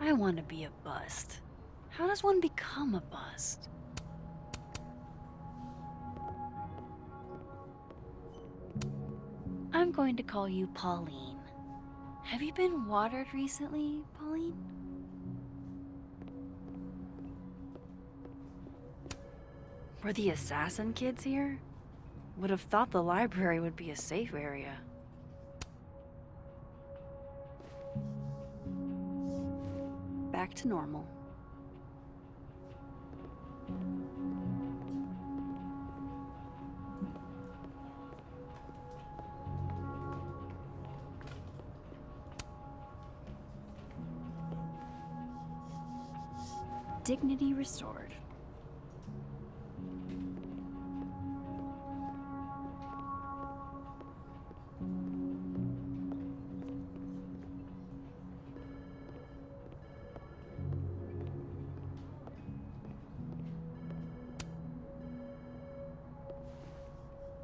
I want to be a bust. How does one become a bust? I'm going to call you Pauline. Have you been watered recently, Pauline? Were the assassin kids here? Would have thought the library would be a safe area. Back to normal. Dignity restored.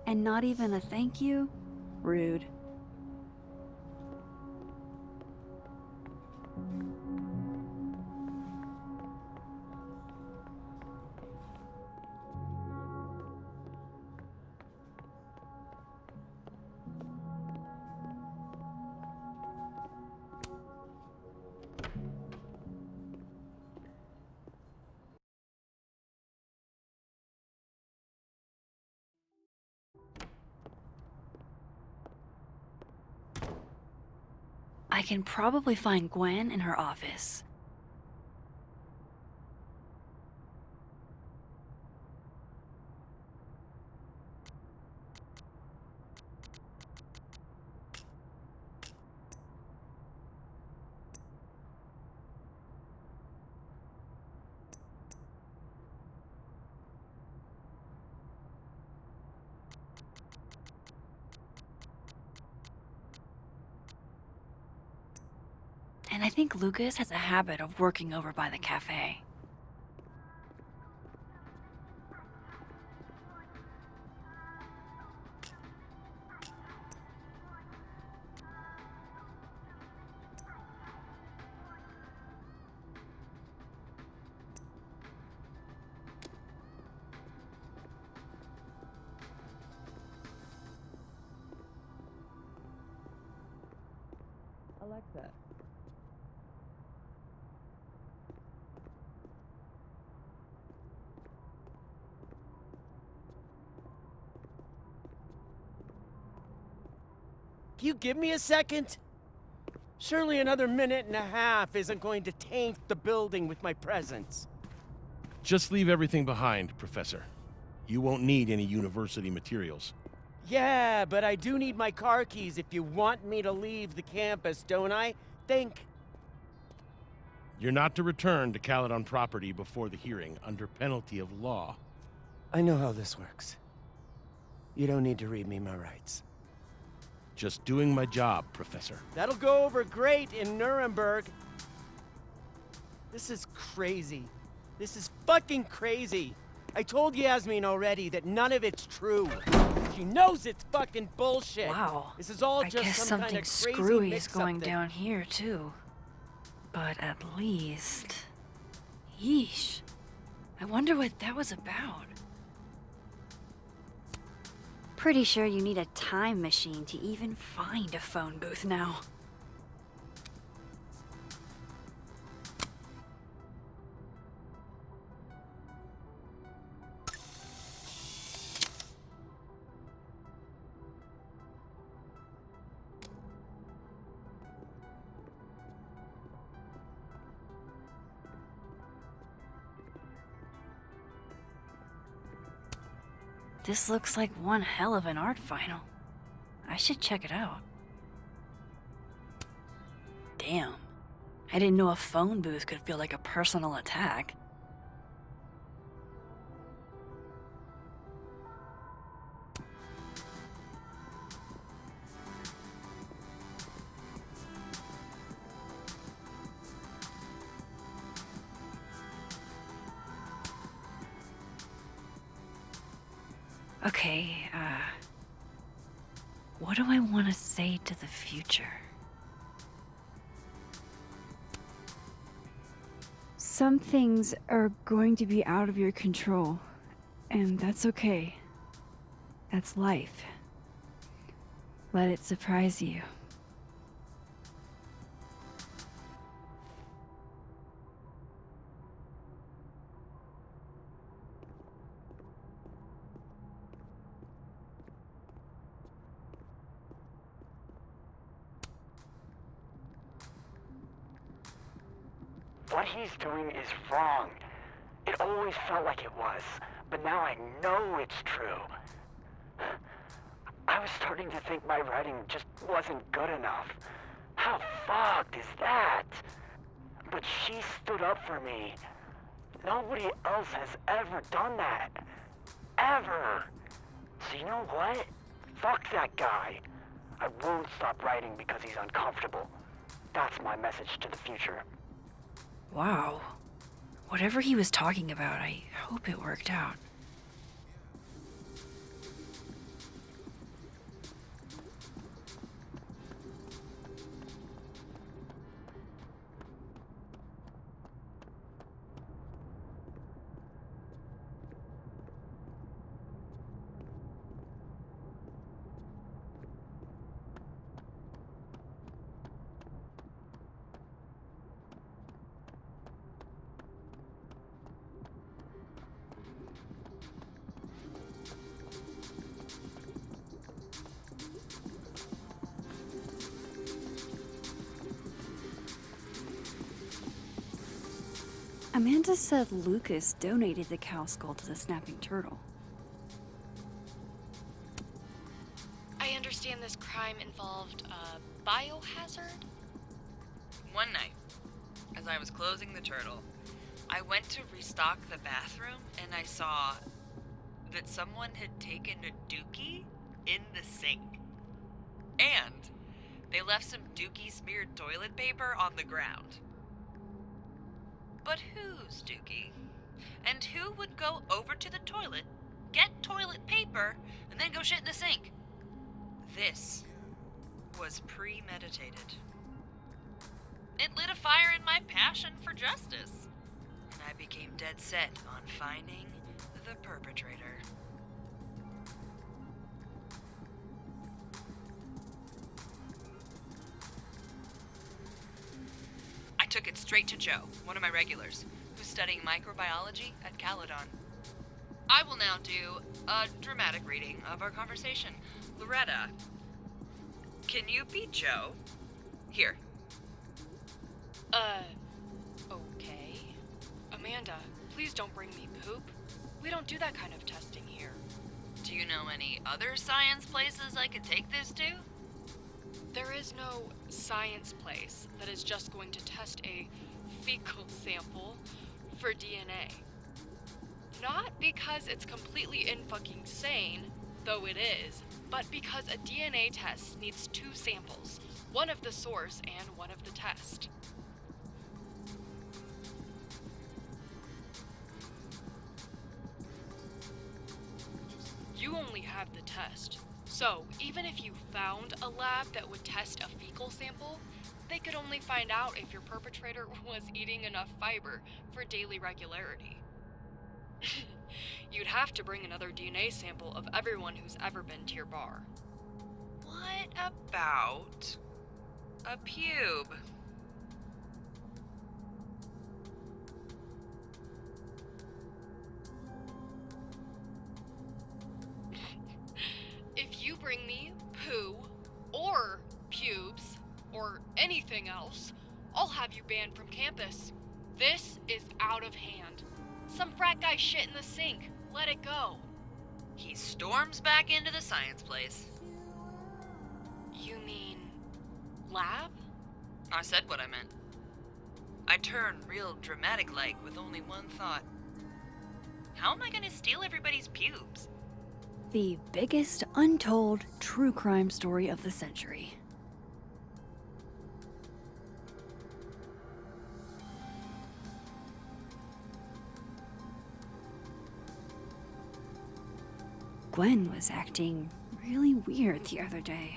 And not even a thank you? Rude. I can probably find Gwen in her office. And I think Lucas has a habit of working over by the cafe. Alexa. Can you give me a second? Surely another minute and a half isn't going to taint the building with my presence. Just leave everything behind, Professor. You won't need any university materials. Yeah, but I do need my car keys if you want me to leave the campus, don't I? Think. You're not to return to Caledon property before the hearing, under penalty of law. I know how this works. You don't need to read me my rights. Just doing my job, Professor. That'll go over great in Nuremberg. This is crazy. This is fucking crazy. I told Yasmin already that none of it's true. She knows it's fucking bullshit. Wow. This is all I just guess some something kind of crazy screwy is mix-up going thing. down here, too. But at least... Yeesh. I wonder what that was about. Pretty sure you need a time machine to even find a phone booth now. This looks like one hell of an art final. I should check it out. Damn. I didn't know a phone booth could feel like a personal attack. Okay, what do I want to say to the future? Some things are going to be out of your control, and that's okay. That's life. Let it surprise you. What he's doing is wrong. It always felt like it was, but now I know it's true. I was starting to think my writing just wasn't good enough. How fucked is that? But she stood up for me. Nobody else has ever done that. Ever. So you know what? Fuck that guy. I won't stop writing because he's uncomfortable. That's my message to the future. Wow. Whatever he was talking about, I hope it worked out. Amanda said Lucas donated the cow skull to the snapping turtle. I understand this crime involved a biohazard? One night, as I was closing the turtle, I went to restock the bathroom and I saw that someone had taken a dookie in the sink. And they left some dookie smeared toilet paper on the ground. But whose dookie? And who would go over to the toilet, get toilet paper, and then go shit in the sink? This was premeditated. It lit a fire in my passion for justice, and I became dead set on finding the perpetrator. I took it straight to Joe, one of my regulars, who's studying microbiology at Caledon. I will now do a dramatic reading of our conversation. Loretta, can you be Joe? Here. Okay. Amanda, please don't bring me poop. We don't do that kind of testing here. Do you know any other science places I could take this to? There is no science place that is just going to test a fecal sample for DNA. Not because it's completely in-fucking sane, though it is, but because a DNA test needs two samples, one of the source and one of the test. You only have the test. So, even if you found a lab that would test a fecal sample, they could only find out if your perpetrator was eating enough fiber for daily regularity. You'd have to bring another DNA sample of everyone who's ever been to your bar. What about a pube? If you bring me poo, or pubes, or anything else, I'll have you banned from campus. This is out of hand. Some frat guy shit in the sink. Let it go. He storms back into the science place. You mean lab? I said what I meant. I turn real dramatic-like with only one thought. How am I gonna steal everybody's pubes? The biggest untold true crime story of the century. Gwen was acting really weird the other day.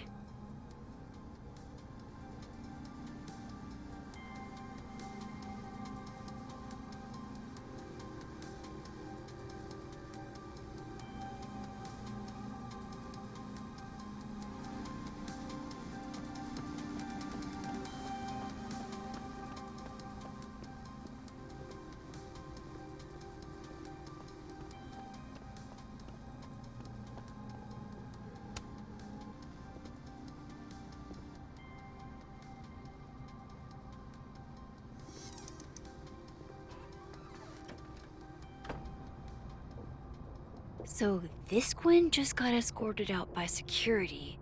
So this Gwen just got escorted out by security,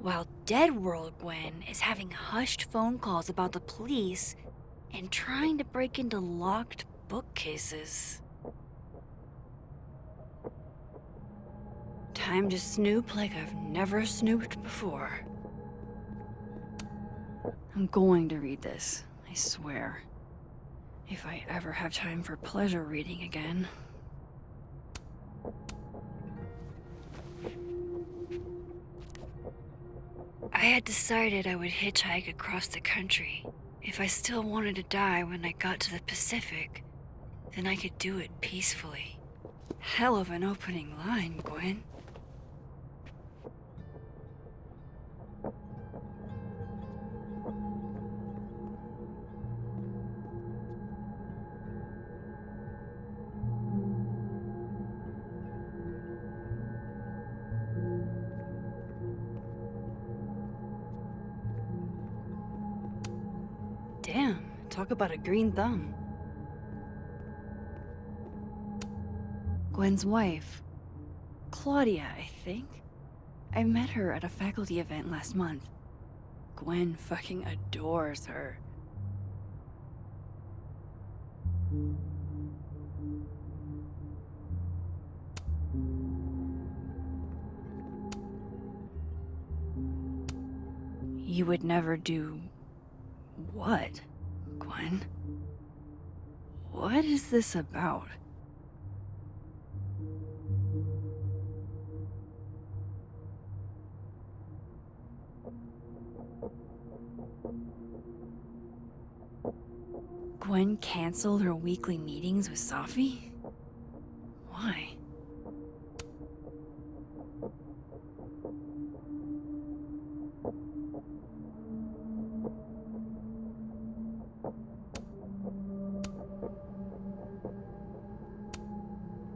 while Dead World Gwen is having hushed phone calls about the police and trying to break into locked bookcases. Time to snoop like I've never snooped before. I'm going to read this, I swear. If I ever have time for pleasure reading again. I had decided I would hitchhike across the country. If I still wanted to die when I got to the Pacific, then I could do it peacefully. Hell of an opening line, Gwen. Damn, talk about a green thumb. Gwen's wife, Claudia, I think. I met her at a faculty event last month. Gwen fucking adores her. You would never do... what, Gwen? What is this about? Gwen canceled her weekly meetings with Safi? Why?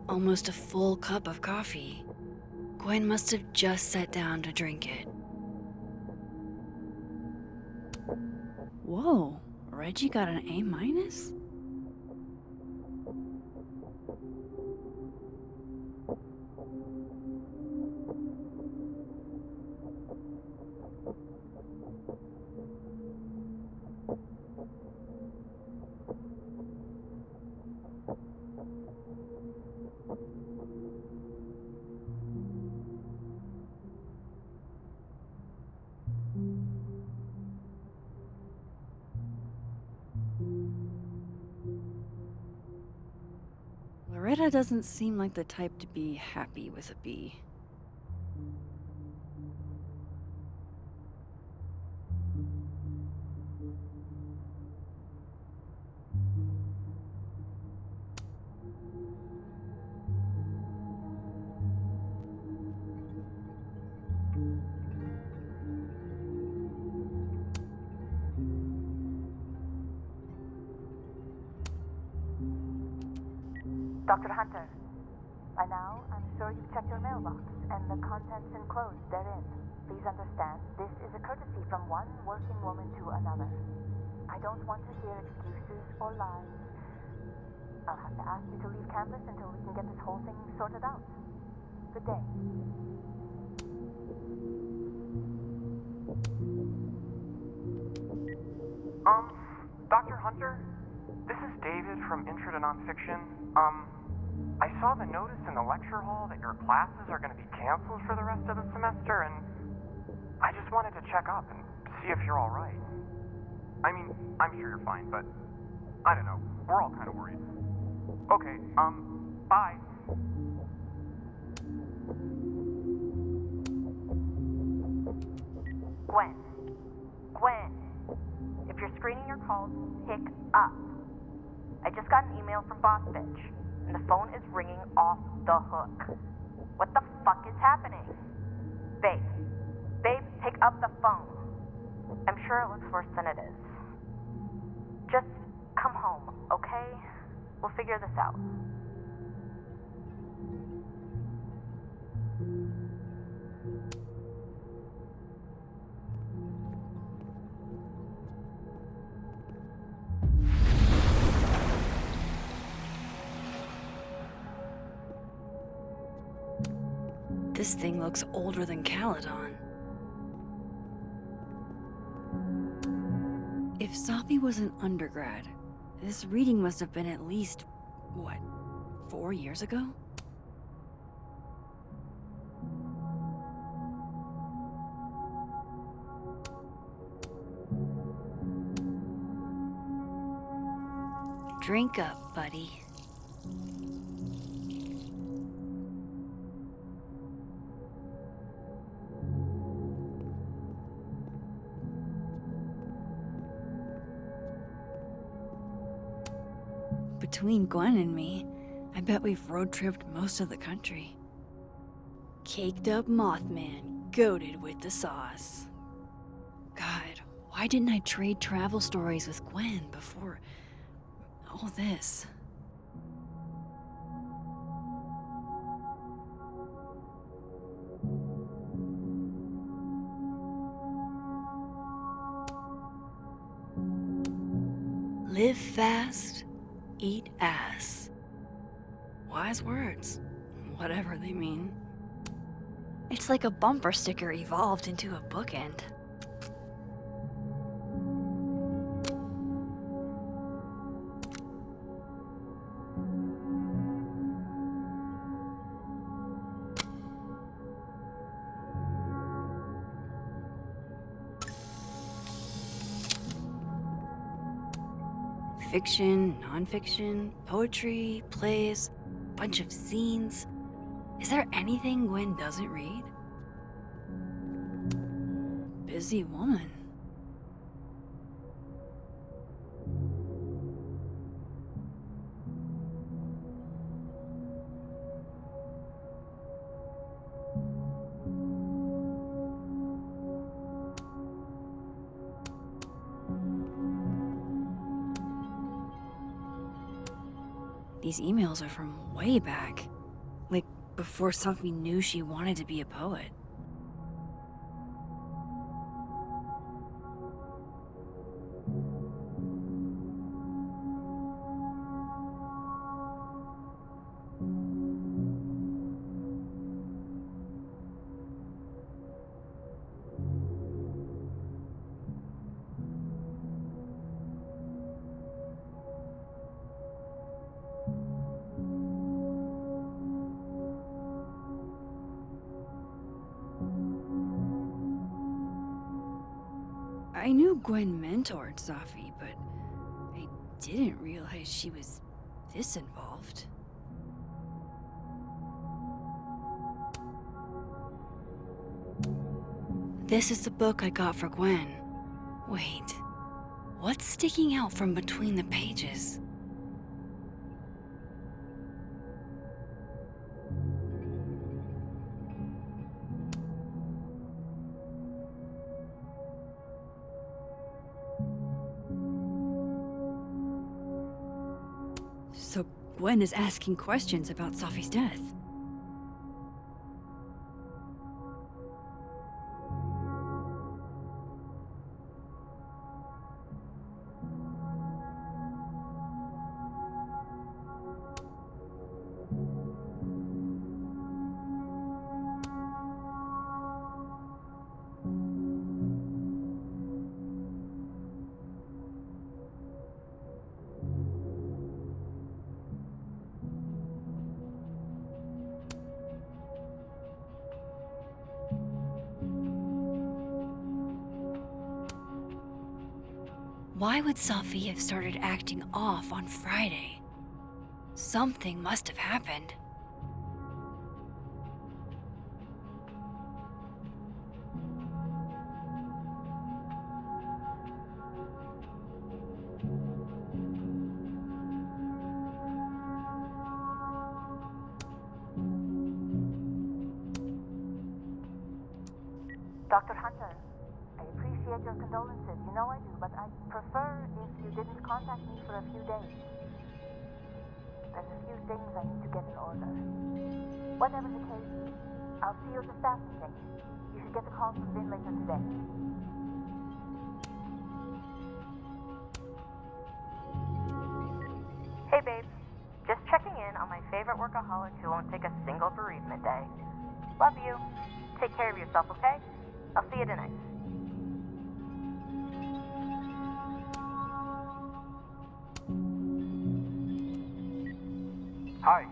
Almost a full cup of coffee. Gwen must have just sat down to drink it. Whoa, Reggie got an A-? Loretta doesn't seem like the type to be happy with a B. Dr. Hunter, by now, I'm sure you've checked your mailbox and the contents enclosed therein. Please understand, this is a courtesy from one working woman to another. I don't want to hear excuses or lies. I'll have to ask you to leave campus until we can get this whole thing sorted out. Good day. Dr. Hunter? This is David from Intro to Nonfiction. I saw the notice in the lecture hall that your classes are going to be canceled for the rest of the semester, and I just wanted to check up and see if you're all right. I mean, I'm sure you're fine, but I don't know. We're all kind of worried. Okay, bye. Gwen, if you're screening your calls, pick up. I just got an email from Boss Bitch, and the phone is ringing off the hook. What the fuck is happening? Babe, pick up the phone. I'm sure it looks worse than it is. Just come home, okay? We'll figure this out. This thing looks older than Caledon. If Safi was an undergrad, this reading must have been at least, 4 years ago? Drink up, buddy. Between Gwen and me, I bet we've road-tripped most of the country. Caked up Mothman, goated with the sauce. God, why didn't I trade travel stories with Gwen before all this? Live fast, eat ass. Wise words, whatever they mean. It's like a bumper sticker evolved into a bookend. Fiction, nonfiction, poetry, plays, bunch of zines. Is there anything Gwen doesn't read? Busy woman. These emails are from way back. Like, before Sophie knew she wanted to be a poet. I knew Gwen mentored Safi, but I didn't realize she was this involved. This is the book I got for Gwen. Wait, what's sticking out from between the pages? So Gwen is asking questions about Safi's death. Why would Safi have started acting off on Friday? Something must have happened. Dr. Hunter, I appreciate your condolences. You know I do, but I'd prefer if you didn't contact me for a few days. There's a few things I need to get in order. Whatever the case, I'll see you at the staff meeting. You should get the call from Vin later today. Hey babe, just checking in on my favorite workaholic who won't take a single bereavement day. Love you. Take care of yourself, okay? I'll see you tonight. Hi,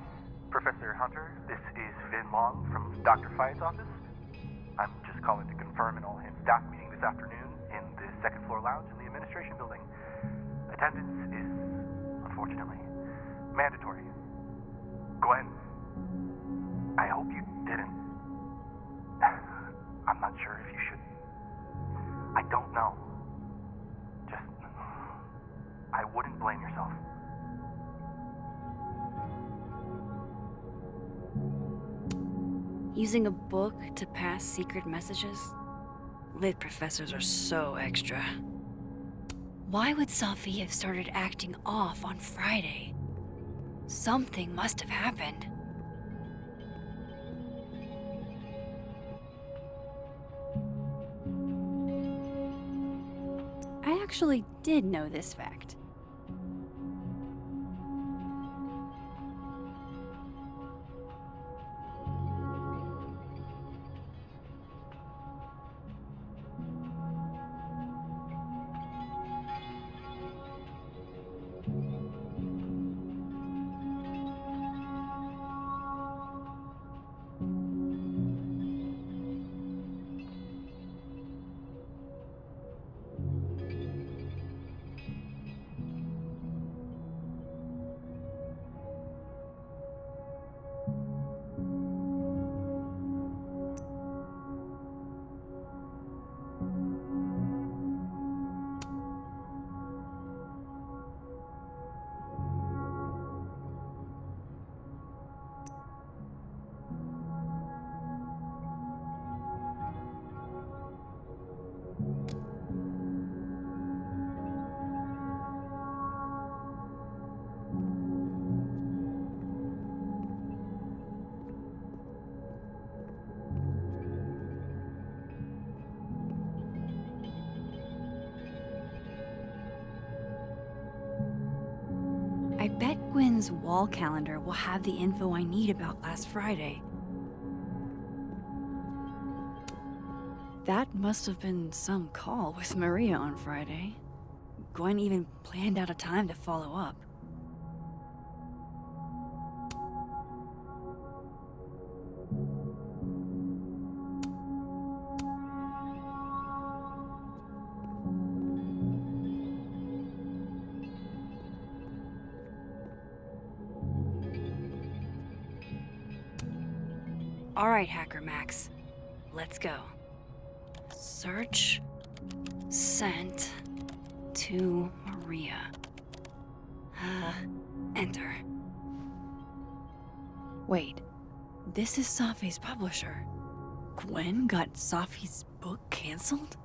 Professor Hunter. This is Vin Long from Dr. Fye's office. I'm just calling to confirm an all-hands staff meeting this afternoon in the second floor lounge in the administration building. Attendance is, unfortunately, mandatory. Gwen, I hope you didn't. I'm not sure if you should. I don't know. Just, I wouldn't blame yourself. Using a book to pass secret messages? Lit professors are so extra. Why would Sophie have started acting off on Friday? Something must have happened. I actually did know this fact. I bet Gwen's wall calendar will have the info I need about last Friday. That must have been some call with Maria on Friday. Gwen even planned out a time to follow up. All right, Hacker Max. Let's go. Search sent to Maria. Enter. Wait, this is Safi's publisher. Gwen got Safi's book canceled?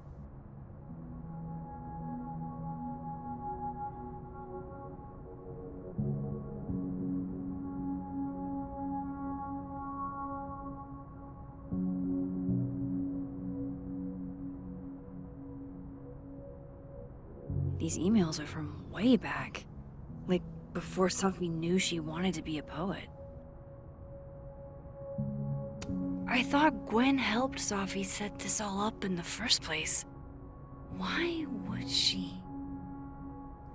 These emails are from way back. Like, before Safi knew she wanted to be a poet. I thought Gwen helped Safi set this all up in the first place. Why would she?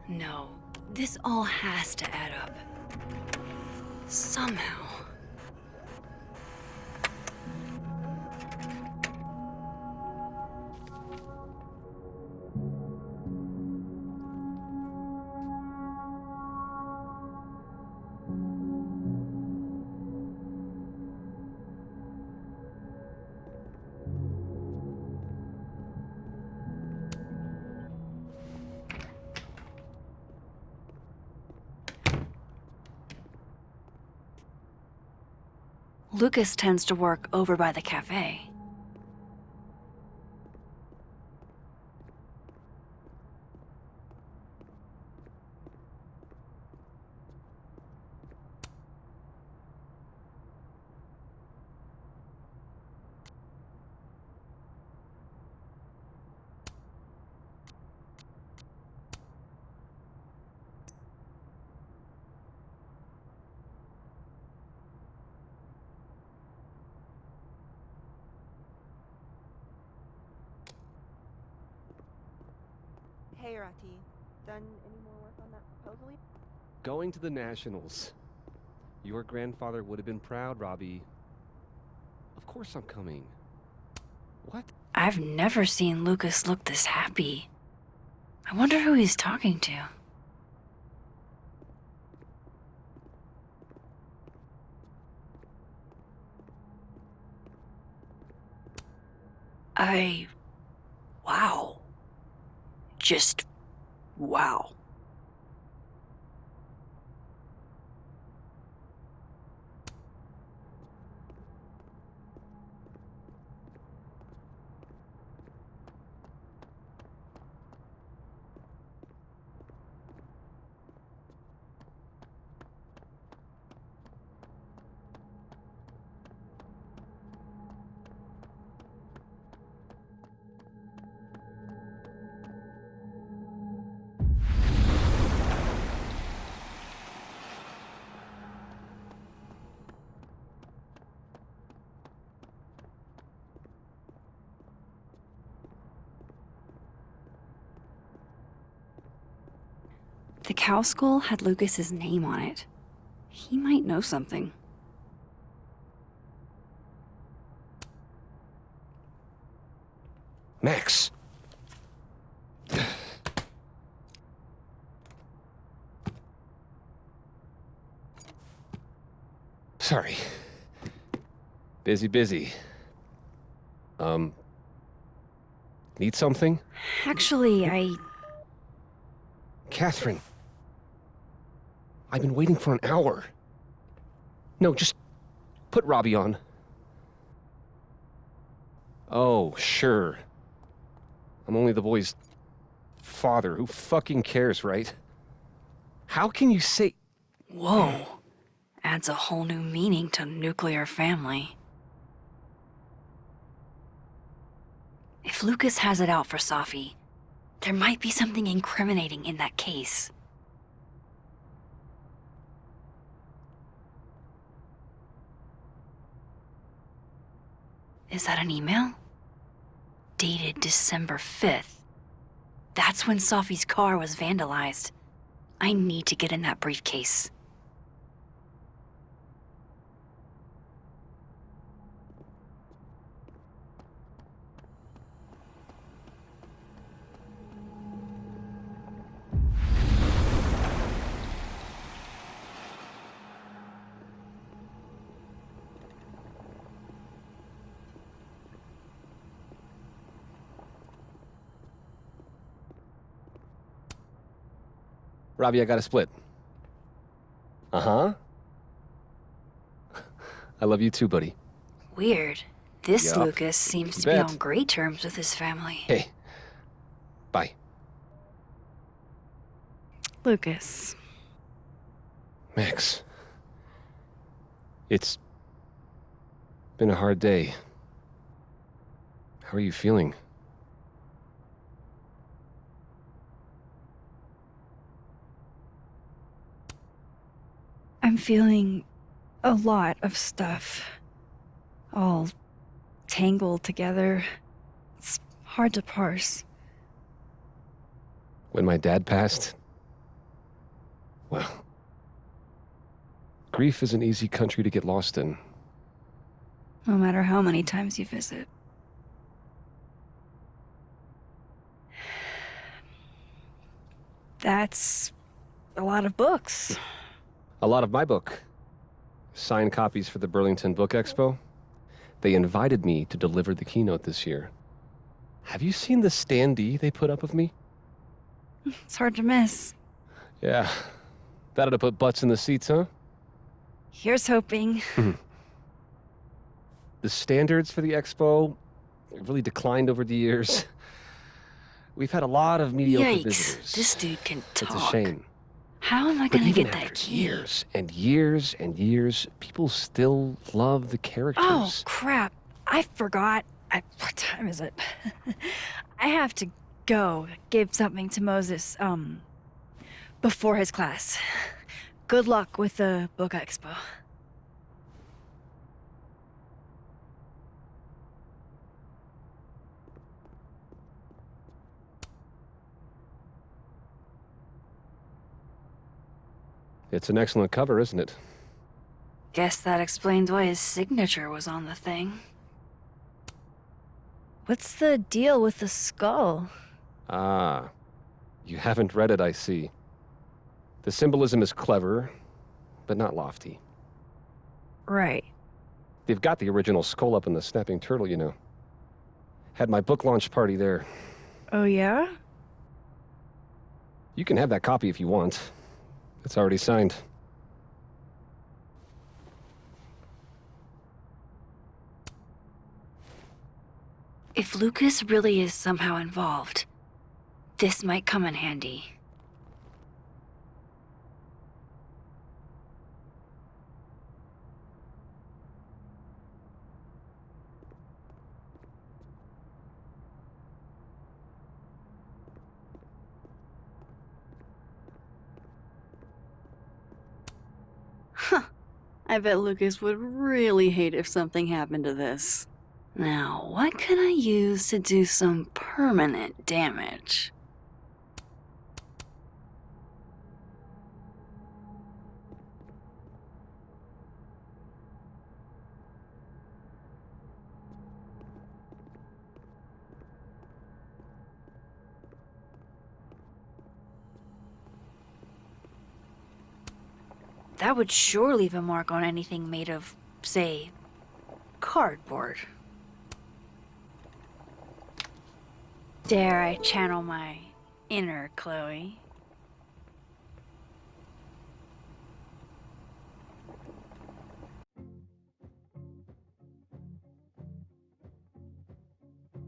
No, this all has to add up. Somehow. Lucas tends to work over by the cafe. Hey, Rati. Done any more work on that proposal yet? Going to the Nationals. Your grandfather would have been proud, Robbie. Of course I'm coming. What? I've never seen Lucas look this happy. I wonder who he's talking to. Wow. Just wow. The cow skull had Lucas's name on it. He might know something. Max! Sorry. Busy. Need something? Actually, Catherine. I've been waiting for an hour. No, just put Robbie on. Oh, sure. I'm only the boy's father. Who fucking cares, right? How can you say... Whoa. Adds a whole new meaning to nuclear family. If Lucas has it out for Safi, there might be something incriminating in that case. Is that an email? Dated December 5th. That's when Safi's car was vandalized. I need to get in that briefcase. Robbie, I got a split. Uh-huh. I love you too, buddy. Weird. This Yup. Lucas seems You to be bet. on great terms with his family. Hey. Bye. Lucas. Max. It's been a hard day. How are you feeling? I'm feeling a lot of stuff. All tangled together. It's hard to parse. When my dad passed, well, grief is an easy country to get lost in. No matter how many times you visit. That's a lot of books. A lot of my book. Signed copies for the Burlington Book Expo. They invited me to deliver the keynote this year. Have you seen the standee they put up of me? It's hard to miss. Yeah. That ought to put butts in the seats, huh? Here's hoping. The standards for the expo have really declined over the years. We've had a lot of mediocre Yikes, visitors. this dude can talk. It's a shame. How am I But gonna even get that after key? years and years and years, people still love the characters. Oh, crap. I forgot. What time is it? I have to go give something to Moses, before his class. Good luck with the book expo. It's an excellent cover, isn't it? Guess that explains why his signature was on the thing. What's the deal with the skull? Ah, you haven't read it, I see. The symbolism is clever, but not lofty. Right. They've got the original skull up in the Snapping Turtle, you know. Had my book launch party there. Oh, yeah? You can have that copy if you want. It's already signed. If Lucas really is somehow involved, this might come in handy. Huh. I bet Lucas would really hate if something happened to this. Now, what can I use to do some permanent damage? That would sure leave a mark on anything made of, say, cardboard. Dare I channel my inner Chloe?